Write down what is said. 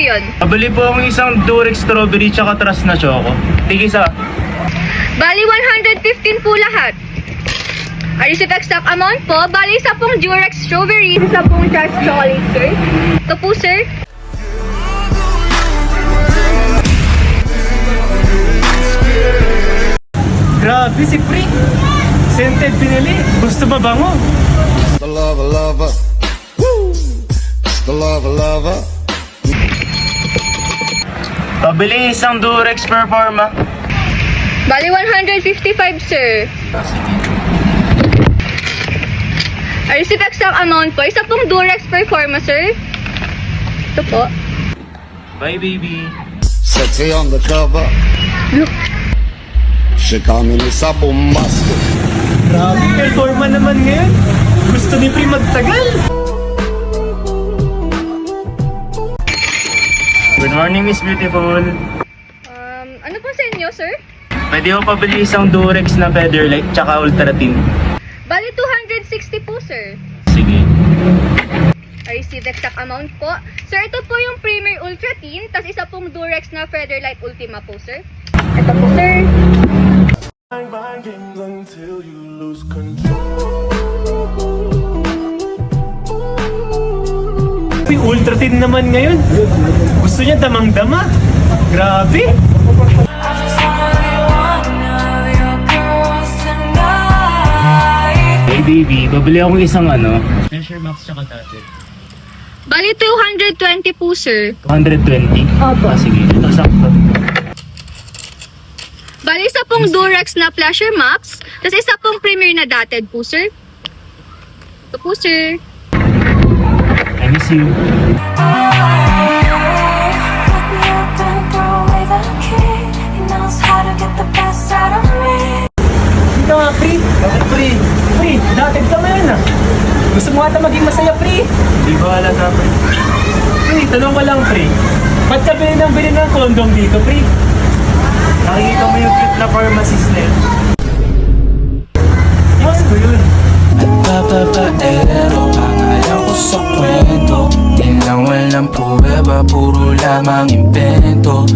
yun? Pabili po akong isang Durex strawberry tsaka trust na choco. Tigisa. Bali, 115 po lahat. Ang receipt exact amount po, bali isa pong Durex strawberry, isa pong trust chocolate, sir. Ito po, sir. Grabe si Pri. Scented pinili. Gusto ba bango? The lover, lover. Woo! The lover, lover. Pabili isang Durex Performa. Bali, 155, sir. Ang receipt exact amount po, isa pong Durex Performa, sir. Ito po. Bye, baby. Sexy on the cover. Look. She call me Mr. Bombastic. Grabe, Performa naman ngayon. Gusto ni Pri magtagal. Good morning, Miss Beautiful. Ano po sa inyo, sir? Pwede ko pabili isang Durex na Featherlight tsaka Ultra Thin. Bali, 260 po, sir. Sige. I receive exact amount po. Sir, ito po yung Premier Ultra Thin, tas isa pong Durex na Featherlight Ultima po, sir. Ito po, sir. Mind games until you lose control. Ultra Thin naman ngayon. Gusto niya damang-dama. Grabe. Hey baby, babili akong isang Treasure Max tsaka Tatted. Bali, 220 po, sir. 120? Opo. Sige, ito sakto. Bali, isa pong Durex na Pleasure Max, tas isa pong Premier na Dated po, sir. Ito po, sir. I miss you. Dito nga, Pri. Bakit, Pri? Pri, dated ka ngayon Gusto mo ata maging masaya, Pri? Hindi ko halata, Pri. Pri, tanong ko lang, Pri. Ba't ka bili ng kondom dito, Pri? Nakikita mo yung cute na pharmacist na yun. Yes, ko yun. Nagpapapaero ang ayaw ko sa kwento. Di lang walang pruweba, puro lamang invento.